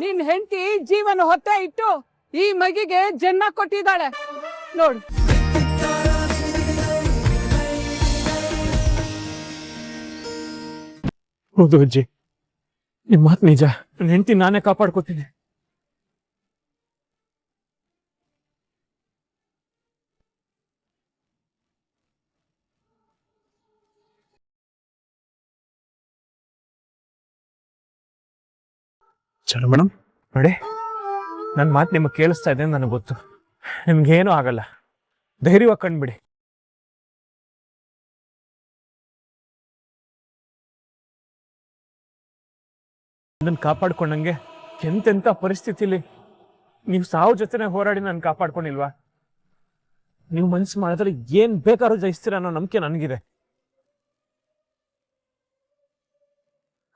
ನಿನ್ ಹೆಂಡತಿ ಜೀವನ ಹೊತ್ತೆ ಇಟ್ಟು ಈ ಮಗಿಗೆ ಜನ್ಮ ಕೊಟ್ಟಿದ್ದಾಳೆ ನೋಡು. ಹೌದು ಅಜ್ಜಿ, ನಿಮ್ ಮಾತು ನಿಜ. ನನ್ನ ಹೆಂಡತಿ ನಾನೇ ಕಾಪಾಡ್ಕೋತೀನಿ. ಚಲೋ ಮೇಡಮ್, ನೋಡಿ ನನ್ನ ಮಾತು ನಿಮಗೆ ಕೇಳಿಸ್ತಾ ಇದೆ ನನಗೆ ಗೊತ್ತು. ನಿಮ್ಗೇನೂ ಆಗಲ್ಲ, ಧೈರ್ಯವಾಗಿ ಕಂಡ್ಬಿಡಿ. ನನ್ನ ಕಾಪಾಡ್ಕೊಂಡಂಗೆ ಎಂತೆಂಥ ಪರಿಸ್ಥಿತಿಲಿ ನೀವು ಸಾವು ಜೊತೆನೆ ಹೋರಾಡಿ ನಾನು ಕಾಪಾಡ್ಕೊಂಡಿಲ್ವಾ? ನೀವು ಮನ್ಸು ಮಾಡಿದ್ರೆ ಏನ್ ಬೇಕಾದ್ರೂ ಜಯಿಸ್ತೀರ ಅನ್ನೋ ನಂಬಿಕೆ ನನಗಿದೆ.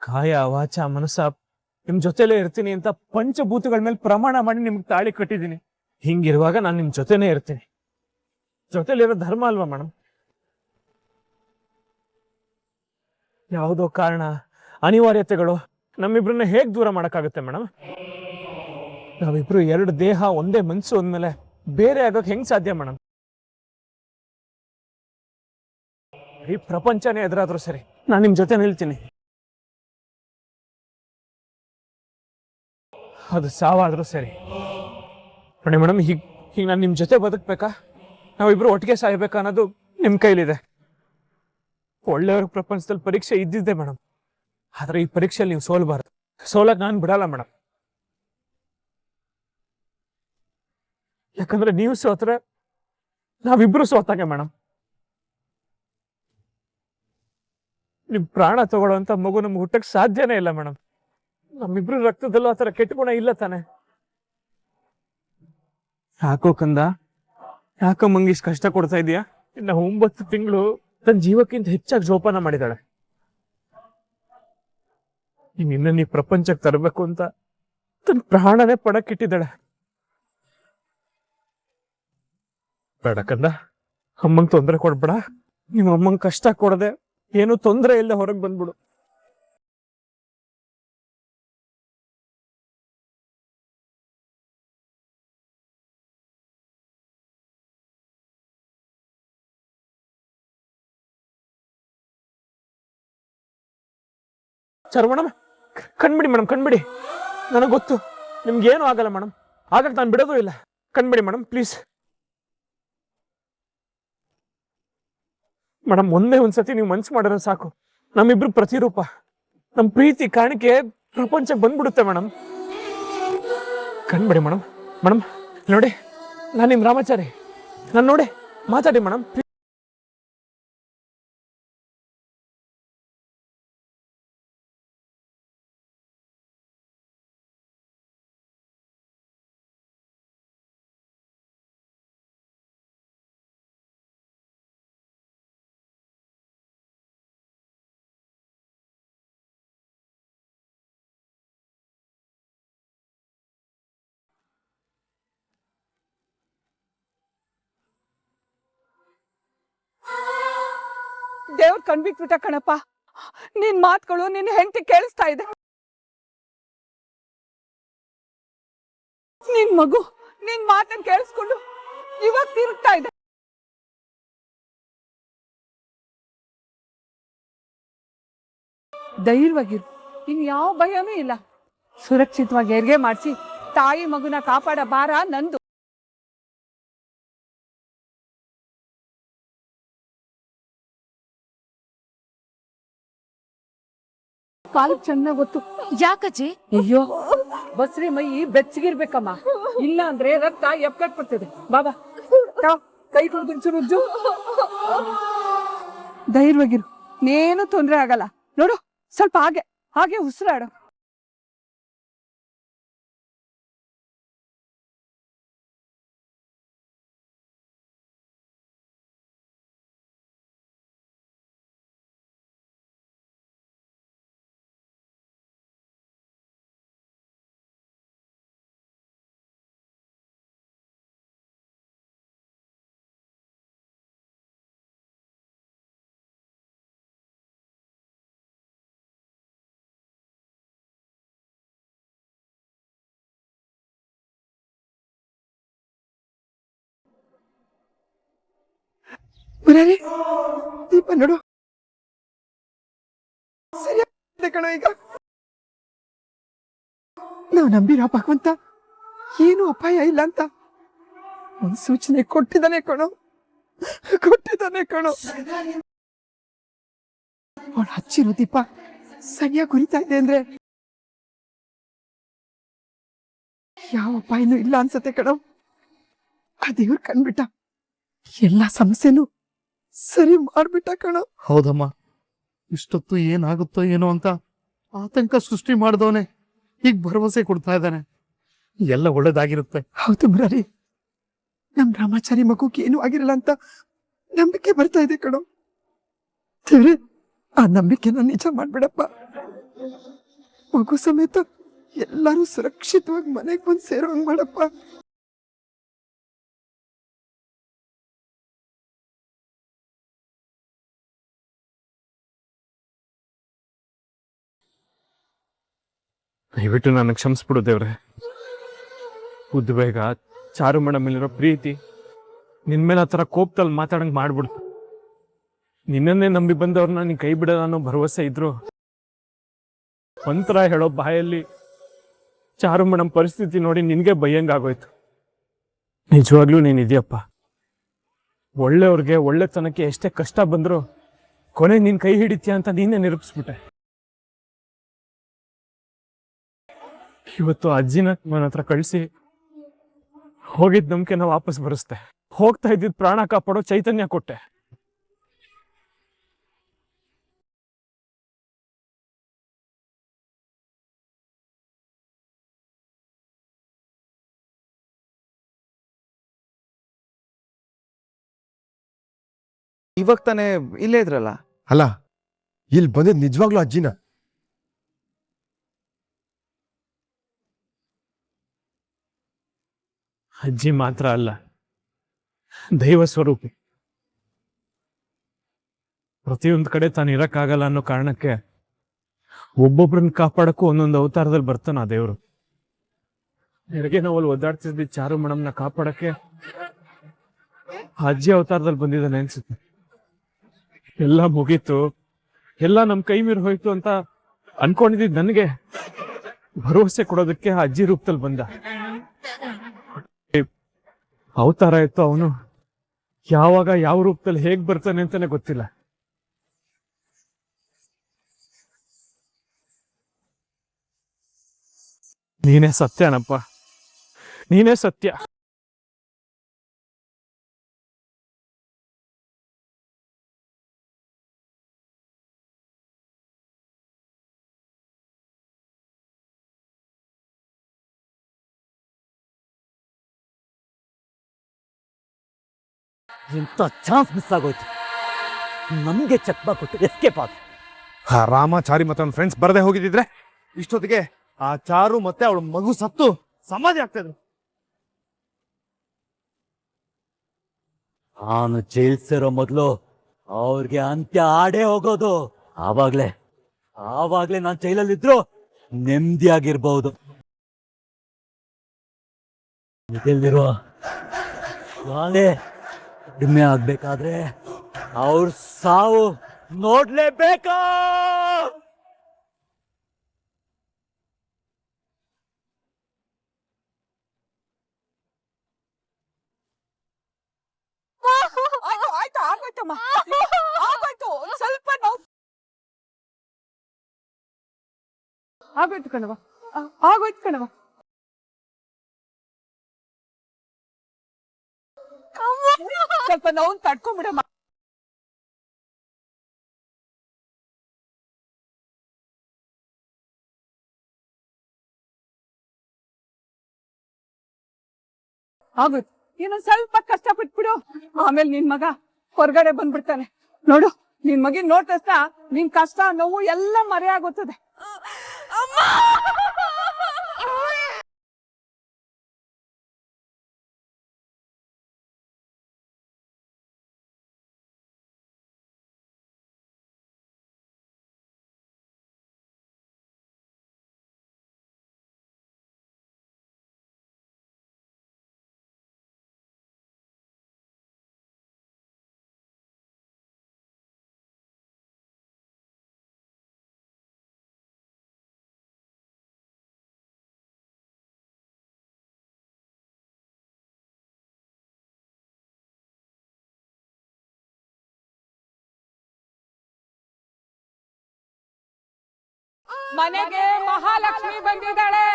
ಕಾಯ ವಾಚ ಮನಸ್ಸ ನಿಮ್ ಜೊತೆಲೇ ಇರ್ತೀನಿ ಅಂತ ಪಂಚಭೂತಗಳ ಮೇಲೆ ಪ್ರಮಾಣ ಮಾಡಿ ನಿಮ್ಗೆ ತಾಳಿ ಕಟ್ಟಿದ್ದೀನಿ. ಹಿಂಗಿರುವಾಗ ನಾನು ನಿಮ್ ಜೊತೆನೇ ಇರ್ತೀನಿ. ಜೊತೆಲಿರೋ ಧರ್ಮ ಅಲ್ವಾ ಮೇಡಮ್? ಯಾವುದೋ ಕಾರಣ, ಅನಿವಾರ್ಯತೆಗಳು ನಮ್ಮಿಬ್ರನ್ನ ಹೇಗ್ ದೂರ ಮಾಡಕ್ಕಾಗುತ್ತೆ ಮೇಡಮ್? ನಾವಿಬ್ರು ಎರಡು ದೇಹ ಒಂದೇ ಮನ್ಸು ಅಂದ್ಮೇಲೆ ಬೇರೆ ಆಗೋಕ್ ಹೆಂಗ್ ಸಾಧ್ಯ ಮೇಡಮ್? ಈ ಪ್ರಪಂಚನೇ ಎದುರಾದ್ರೂ ಸರಿ, ನಾನು ನಿಮ್ ಜೊತೆ ನಿಲ್ತೀನಿ. ಅದು ಸಾವಾದ್ರೂ ಸರಿ. ನೋಡಿ ಮೇಡಮ್, ಹೀಗೆ ನಾನು ನಿಮ್ ಜೊತೆ ಬದುಕ್ಬೇಕಾ, ನಾವಿಬ್ರು ಒಟ್ಟಿಗೆ ಸಾಯ್ಬೇಕಾ ಅನ್ನೋದು ನಿಮ್ ಕೈಲಿದೆ. ಒಳ್ಳೆಯವ್ರ ಪ್ರಪಂಚದಲ್ಲಿ ಪರೀಕ್ಷೆ ಇದ್ದಿದ್ದೆ ಮೇಡಮ್, ಆದ್ರೆ ಈ ಪರೀಕ್ಷೆಯಲ್ಲಿ ನೀವು ಸೋಲ್ಬಾರ್ದು. ಸೋಲಕ್ ನಾನು ಬಿಡಲ್ಲ ಮೇಡಮ್. ಯಾಕಂದ್ರೆ ನೀವು ಸೋತ್ರೆ ನಾವಿಬ್ರು ಸೋತಾಗೆ ಮೇಡಮ್. ನಿಮ್ ಪ್ರಾಣ ತಗೊಳ್ಳೋಂತ ಮಗು ನಮ್ಗೆ ಹುಟ್ಟಕ್ ಸಾಧ್ಯನೇ ಇಲ್ಲ ಮೇಡಮ್. ನಮ್ಮಿಬ್ರು ರಕ್ತದಲ್ಲೂ ಆತರ ಕೆಟ್ಟ ಗುಣ ಇಲ್ಲ ತಾನೆ. ಯಾಕೋ ಕಂದ, ಯಾಕೋ ಮಂಗೀಶ್ ಕಷ್ಟ ಕೊಡ್ತಾ ಇದೀಯಾ? ಇನ್ನ 9 ತಿಂಗಳು ತನ್ನ ಜೀವಕ್ಕಿಂತ ಹೆಚ್ಚಾಗಿ ಜೋಪಾನ ಮಾಡಿದಾಳೆ. ನೀ ಪ್ರಪಂಚಕ್ಕೆ ತರಬೇಕು ಅಂತ ತನ್ನ ಪ್ರಾಣನೇ ಪಣಕ್ಕಿಟ್ಟಿದ್ದಾಳೆ. ಬೇಡ ಕಂದ, ಅಮ್ಮಂಗ್ ತೊಂದರೆ ಕೊಡ್ಬೇಡ. ನಿಮ್ಮ ಅಮ್ಮಂಗ್ ಕಷ್ಟ ಕೊಡದೆ, ಏನು ತೊಂದರೆ ಇಲ್ಲದೆ ಹೊರಗೆ ಬಂದ್ಬಿಡು. ಸರ್ ಮೇಡಮ್, ಕಣ್ಬಿಡಿ ಮೇಡಮ್, ಕಣ್ಬಿಡಿ. ನನಗೆ ಗೊತ್ತು ನಿಮ್ಗೇನು ಆಗಲ್ಲ ಮೇಡಮ್, ಆಗಕ್ಕೆ ನಾನು ಬಿಡೋದು ಇಲ್ಲ. ಕಣ್ಬಿಡಿ ಮೇಡಮ್, ಪ್ಲೀಸ್ ಮೇಡಮ್. ಒಂದೇ ಒಂದ್ಸತಿ ನೀವು ಮನ್ಸು ಮಾಡಿದ್ರೆ ಸಾಕು, ನಮ್ಮಿಬ್ರು ಪ್ರತಿರೂಪ, ನಮ್ಮ ಪ್ರೀತಿ ಕಾಣಿಕೆ ಪ್ರಪಂಚಕ್ಕೆ ಬಂದ್ಬಿಡುತ್ತೆ ಮೇಡಮ್. ಕಣ್ಬಿಡಿ ಮೇಡಮ್. ಮೇಡಮ್ ನೋಡಿ, ನಾನು ನಿಮ್ ರಾಮಾಚಾರಿ, ನಾನು ನೋಡಿ ಮಾತಾಡಿ ಮೇಡಮ್. ದೇವ್ರ ಕಣ್ಬಿಟ್ಬಿಟ್ಟ ಕಣಪ್ಪ. ನಿನ್ ಮಾತುಗಳು ನಿನ್ ಹೆಂಡತಿ ಕೇಳಿಸ್ತಾ ಇದೆ. ನಿನ್ ಮಗು ನಿನ್ ಮಾತನ್ನ ಕೇಳಿಸ್ಕೊಂಡು ಇವಾಗ ತಿರುಗ್ತಾ ಇದೆ. ಧೈರ್ಯವಾಗಿರು, ಇನ್ ಯಾವ ಭಯನೂ ಇಲ್ಲ. ಸುರಕ್ಷಿತವಾಗಿ ಹೆರಿಗೆ ಮಾಡಿಸಿ ತಾಯಿ ಮಗುನ ಕಾಪಾಡ ಭಾರ ನಂದು. ಕಾಲು ಚೆನ್ನಾಗ್ ಗೊತ್ತು. ಯಾಕಜ್ಜಿ? ಅಯ್ಯೋ, ಬಸ್ರಿ ಮೈ ಬೆಚ್ಚಗಿರ್ಬೇಕಮ್ಮ, ಇಲ್ಲ ಅಂದ್ರೆ ರಕ್ತ ಎಪ್ಕಟ್ಬಿಡ್ತದೆ. ಬಾಬಾ ಕೈ ಕುಡಿದು ಧೈರ್ಯವಾಗಿರು, ನೇನು ತೊಂದ್ರೆ ಆಗಲ್ಲ. ನೋಡು, ಸ್ವಲ್ಪ ಹಾಗೆ ಹಾಗೆ ಉಸಿರಾಡು. ಮುರಾರಿ, ದೀಪ ನೋಡು, ಸರಿಯಾಗಿದೆ ಕಣೋ. ಈಗ ನಾವು ನಂಬಿರೋ ಭಗವಂತ ಏನು ಅಪಾಯ ಇಲ್ಲ ಅಂತ ಒಂದು ಸೂಚನೆ ಕೊಟ್ಟಿದ್ದಾನೆ ಕಣೋ. ಅವಳು ಹಚ್ಚಿರೋ ದೀಪ ಸರಿಯಾಗಿ ಉರಿತಾ ಇದೆ ಅಂದ್ರೆ ಯಾವ ಅಪಾಯನೂ ಇಲ್ಲ ಅನ್ಸತ್ತೆ ಕಣೋ. ಆ ದೇವ್ರು ಕಂಡ್ಬಿಟ್ಟ, ಎಲ್ಲಾ ಸಮಸ್ಯೆನೂ ಸರಿ ಮಾಡ್ಬಿಟ್ಟ ಕಣೋ. ಹೌದಮ್ಮ, ಇಷ್ಟೊತ್ತು ಏನಾಗುತ್ತೋ ಏನೋ ಅಂತ ಆತಂಕ ಸೃಷ್ಟಿ ಮಾಡಿದವನೆ ಈಗ ಭರವಸೆ ಕೊಡ್ತಾ ಇದ್ದಾನೆ, ಎಲ್ಲ ಒಳ್ಳೇದಾಗಿರುತ್ತೆ. ಹೌದು ಮುರಾರಿ, ನಮ್ ರಾಮಾಚಾರಿ ಮಗುಗೆ ಏನೂ ಆಗಿರಲ್ಲ ಅಂತ ನಂಬಿಕೆ ಬರ್ತಾ ಇದೆ ಕಣೋ. ದೇವ್ರೆ, ಆ ನಂಬಿಕೆನ ನಿಜ ಮಾಡ್ಬಿಡಪ್ಪ. ಮಗು ಸಮೇತ ಎಲ್ಲರೂ ಸುರಕ್ಷಿತವಾಗಿ ಮನೆಗೆ ಬಂದು ಸೇರೋಂಗ್ ಮಾಡಪ್ಪ. ದಯವಿಟ್ಟು ನನಗೆ ಕ್ಷಮಿಸ್ಬಿಡು ದೇವ್ರೆ. ಉದ್ವೇಗ, ಚಾರು ಮೇಡಮ್ ಮೇಲಿರೋ ಪ್ರೀತಿ ನಿನ್ ಮೇಲೆ ಆ ಥರ ಕೋಪದಲ್ಲಿ ಮಾತಾಡಂಗೆ ಮಾಡ್ಬಿಡ್ತು. ನಿನ್ನನ್ನೇ ನಂಬಿ ಬಂದವ್ರನ್ನ ನೀನ್ ಕೈ ಬಿಡಲ್ಲ ಅನ್ನೋ ಭರವಸೆ ಇದ್ರು ಒಂಥರ ಹೇಳೋ ಬಾಯಲ್ಲಿ ಚಾರು ಮೇಡಮ್ ಪರಿಸ್ಥಿತಿ ನೋಡಿ ನಿನ್ಗೆ ಬೈಯಂಗಾಗೋಯ್ತು. ನಿಜವಾಗ್ಲೂ ನೀನಿದ್ಯಪ್ಪ. ಒಳ್ಳೆಯವ್ರಿಗೆ ಒಳ್ಳೆತನಕ್ಕೆ ಎಷ್ಟೇ ಕಷ್ಟ ಬಂದ್ರು ಕೊನೆ ನೀನ್ ಕೈ ಹಿಡಿತೀಯ ಅಂತ ನೀನೇ ನಿರೂಪಿಸ್ಬಿಟ್ಟೆ. ಇವತ್ತು ಅಜ್ಜಿನ ನನ್ನ ಹತ್ರ ಕಳಿಸಿ ಹೋಗಿದ್ ನಂಬಿಕೆನ ವಾಪಸ್ ಬರಿಸ್ದೆ. ಹೋಗ್ತಾ ಇದ್ದಿದ್ ಪ್ರಾಣ ಕಾಪಾಡೋ ಚೈತನ್ಯ ಕೊಟ್ಟೆ. ಇವಾಗ ತಾನೇ ಇಲ್ಲೇ ಇದ್ರಲ್ಲ. ಅಲ್ಲ, ಇಲ್ಲಿ ಬಂದಿದ್ ನಿಜವಾಗ್ಲೂ ಅಜ್ಜಿನ? ಅಜ್ಜಿ ಮಾತ್ರ ಅಲ್ಲ, ದೈವ ಸ್ವರೂಪಿ. ಪ್ರತಿಯೊಂದು ಕಡೆ ತಾನು ಇರಕ್ಕಾಗಲ್ಲ ಅನ್ನೋ ಕಾರಣಕ್ಕೆ ಒಬ್ಬೊಬ್ರನ್ನ ಕಾಪಾಡಕ್ಕೂ ಒಂದೊಂದು ಅವತಾರದಲ್ಲಿ ಬರ್ತಾನ ಆ ದೇವ್ರು. ಎಡಗೆ ನಾವಲ್ಲಿ ಒದ್ದಾಡ್ತಿದ್ವಿ ಚಾರು ಮೇಡಮ್ನ ಕಾಪಾಡಕ್ಕೆ ಅಜ್ಜಿ ಅವತಾರದಲ್ಲಿ ಬಂದಿದ್ದಾನೆ ಅನ್ಸುತ್ತೆ. ಎಲ್ಲ ಮುಗೀತು, ಎಲ್ಲ ನಮ್ ಕೈ ಮೀರಿ ಹೋಯ್ತು ಅಂತ ಅನ್ಕೊಂಡಿದ್ ನನಗೆ ಭರವಸೆ ಕೊಡೋದಕ್ಕೆ ಆ ಅಜ್ಜಿ ರೂಪದಲ್ಲಿ ಬಂದ. ಅವತಾರ ಇತ್ತು, ಅವನು ಯಾವಾಗ ಯಾವ ರೂಪದಲ್ಲಿ ಹೇಗ್ ಬರ್ತಾನೆ ಅಂತಾನೆ ಗೊತ್ತಿಲ್ಲ. ನೀನೇ ಸತ್ಯನಪ್ಪ, ನೀನೇ ಸತ್ಯ. ಎಂತ ಚಾನ್ಸ್ ಮಿಸ್ ಆಗೋಯ್ತು. ನಮ್ಗೆ ಚಕ್ಬಾ ಕೊಟ್ಟು ಎಸ್ಕೇಪ್ ಆದ. ಆ ರಾಮಾಚಾರಿ ಮತ್ತೆ ಅವ್ನ ಫ್ರೆಂಡ್ಸ್ ಬರದೆ ಹೋಗಿದ್ರೆ ಇಷ್ಟೊತ್ತಿಗೆ ಆ ಚಾರು ಮತ್ತೆ ಅವಳ ಮಗು ಸತ್ತು ಸಮಾಧಿ ಆಗ್ತಾ ಇದ್ರು. ನಾನು ಜೈಲ್ ಸೇರೋ ಮೊದಲು ಅವ್ರಿಗೆ ಅಂತ್ಯ ಆಡೇ ಹೋಗೋದು. ಆವಾಗ್ಲೇ ನಾನು ಜೈಲಲ್ಲಿದ್ರು ನೆಮ್ಮದಿಯಾಗಿರ್ಬಹುದು. ಇದೆಲ್ಲಿರುವ ಕಡಿಮೆ ಆಗ್ಬೇಕಾದ್ರೆ ಅವ್ರ ಸಾವು ನೋಡ್ಲೇಬೇಕಾ? ಆಯ್ತು, ಆಗೋಯ್ತಮ್ಮ, ಆಗೋಯ್ತು. ಸ್ವಲ್ಪ ನೋವು ಆಗೋಯ್ತು ಕಣವ, ಆಗೋಯ್ತು ಕಣವ. ಸ್ವಲ್ಪ ನೋವು ತಡ್ಕೊಂಬಿಡಮ್ಮ. ಆಗೋಯ್ತು, ಇನ್ನೊಂದ್ ಸ್ವಲ್ಪ ಕಷ್ಟ ಬಿಟ್ಬಿಡು, ಆಮೇಲೆ ನಿನ್ ಮಗ ಹೊರಗಡೆ ಬಂದ್ಬಿಡ್ತಾನೆ. ನೋಡು, ನಿನ್ ಮಗಿನ್ ನೋಡ್ ತಕ್ಷಣ ನಿನ್ ಕಷ್ಟ ನೋವು ಎಲ್ಲ ಮರೆಯಾಗುತ್ತದೆ. ಮನೆಗೆ ಮಹಾಲಕ್ಷ್ಮಿ ಬಂದಿದ್ದಾಳೆ.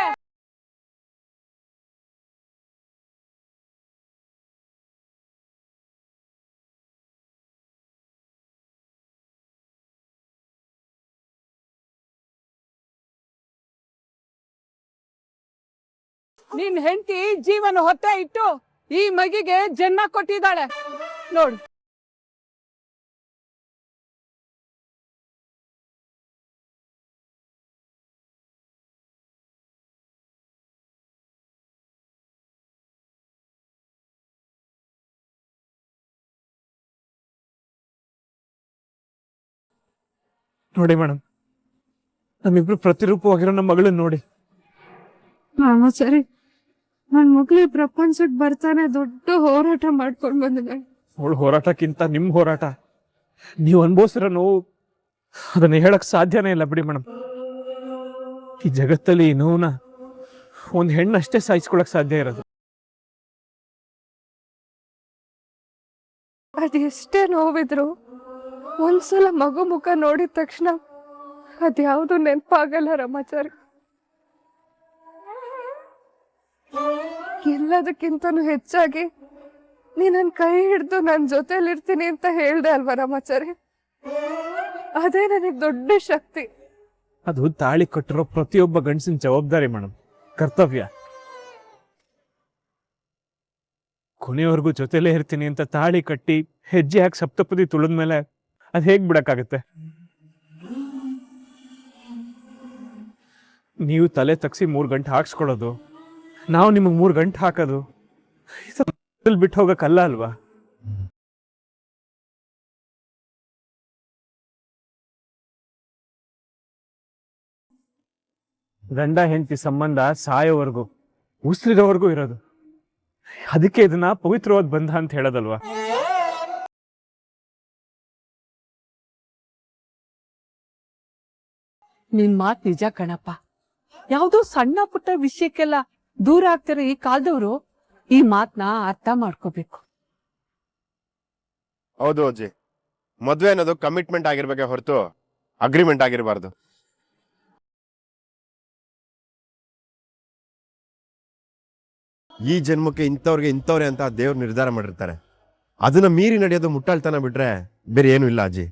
ನಿನ್ ಹೆಂಡತಿ ಜೀವನ ಹೊತ್ತೆ ಇಟ್ಟು ಈ ಮಗಿಗೆ ಜನ್ಮ ಕೊಟ್ಟಿದ್ದಾಳೆ ನೋಡು. ನೋಡಿ ಮೇಡಮ್, ನಮ್ಮಿಬ್ರು ಪ್ರತಿರೂಪವಾಗಿರೋ ನಮ್ಮ ಮಗಳನ್ನ ನೋಡಿ. ಸರಿ, ನನ್ ಮಗಳು ಪ್ರಪಂಚಕ್ಕೆ ಬರ್ತಾನೆ ದೊಡ್ಡ ಹೋರಾಟ ಮಾಡ್ಕೊಂಡ್ ಬಂದಿದ್ದಾಳೆ. ಅವಳು ಹೋರಾಟಕ್ಕಿಂತ ನಿಮ್ ಹೋರಾಟ, ನೀವು ಅನ್ಭವಿಸಿರೋ ನೋವು ಅದನ್ನ ಹೇಳಕ್ ಸಾಧ್ಯನೇ ಇಲ್ಲ ಬಿಡಿ ಮೇಡಮ್. ಈ ಜಗತ್ತಲ್ಲಿ ಈ ನೋವನ್ನ ಒಂದ್ ಹೆಣ್ಣಷ್ಟೇ ಸಾಯಿಸ್ಕೊಳಕ್ ಸಾಧ್ಯ ಇರೋದು. ಅದೆಷ್ಟೇ ನೋವಿದ್ರು ಒಂದ್ಸಲ ಮಗು ಮುಖ ನೋಡಿದ ತಕ್ಷಣ ಅದ್ಯಾವುದು ನೆನಪಾಗಲ್ಲ ರಾಮಾಚಾರಿ. ಎಲ್ಲದಕ್ಕಿಂತನೂ ಹೆಚ್ಚಾಗಿ ನೀ ನನ್ ಕೈ ಹಿಡ್ದು ನನ್ ಜೊತೆಲಿರ್ತೀನಿ ಅಂತ ಹೇಳ್ದೆ ಅಲ್ವಾ ರಾಮಾಚಾರಿ, ಅದೇ ನನಗ್ ದೊಡ್ಡ ಶಕ್ತಿ. ಅದು ತಾಳಿ ಕಟ್ಟಿರೋ ಪ್ರತಿಯೊಬ್ಬ ಗಂಡಸಿನ ಜವಾಬ್ದಾರಿ ಮೇಡಮ್, ಕರ್ತವ್ಯ. ಕೊನೆಯವರೆಗೂ ಜೊತೆಲೇ ಇರ್ತೀನಿ ಅಂತ ತಾಳಿ ಕಟ್ಟಿ ಹೆಜ್ಜೆ ಹಾಕಿ ಸಪ್ತಪದಿ ತುಳಿದ್ಮೇಲೆ ಅದ್ ಹೇಗ್ ಬಿಡಕ್ಕಾಗತ್ತೆ? ನೀವು ತಲೆ ತಗ್ಸಿ 3 ಗಂಟೆ ಹಾಕ್ಸ್ಕೊಳ್ಳೋದು, ನಾವು ನಿಮಗೆ 3 ಗಂಟೆ ಹಾಕೋದು ಬಿಟ್ಟು ಹೋಗಕ್ಕಲ್ಲ ಅಲ್ವಾ? ಗಂಡ ಹೆಂಡತಿ ಸಂಬಂಧ ಸಾಯೋವರೆಗೂ, ಉಸಿರಿರೋವರೆಗೂ ಇರೋದು. ಅದಕ್ಕೆ ಇದನ್ನ ಪವಿತ್ರವಾದ ಬಂಧ ಅಂತ ಹೇಳೋದಲ್ವಾ? ನಿನ್ ಮಾತ್ ನಿಜ ಕಣಪ್ಪ. ಯಾವ್ದೋ ಸಣ್ಣ ಪುಟ್ಟ ವಿಷಯಕ್ಕೆಲ್ಲ ದೂರ ಆಗ್ತಿರೋ ಈ ಕಾಲದವರು ಈ ಮಾತನ್ನ ಅರ್ಥ ಮಾಡ್ಕೋಬೇಕು. ಹೌದು ಅಜ್ಜಿ, ಮದ್ವೆ ಅನ್ನೋದು ಕಮಿಟ್ಮೆಂಟ್ ಆಗಿರ್ಬೇಕೆ ಹೊರತು ಅಗ್ರಿಮೆಂಟ್ ಆಗಿರಬಾರ್ದು. ಈ ಜನ್ಮಕ್ಕೆ ಇಂಥವ್ರೆ ಅಂತ ದೇವ್ರು ನಿರ್ಧಾರ ಮಾಡಿರ್ತಾರೆ. ಅದನ್ನ ಮೀರಿ ನಡೆಯೋದು ಮುಟ್ಟಾಳ್ತನ ಬಿಟ್ರೆ ಬೇರೆ ಏನು ಇಲ್ಲ ಅಜ್ಜಿ.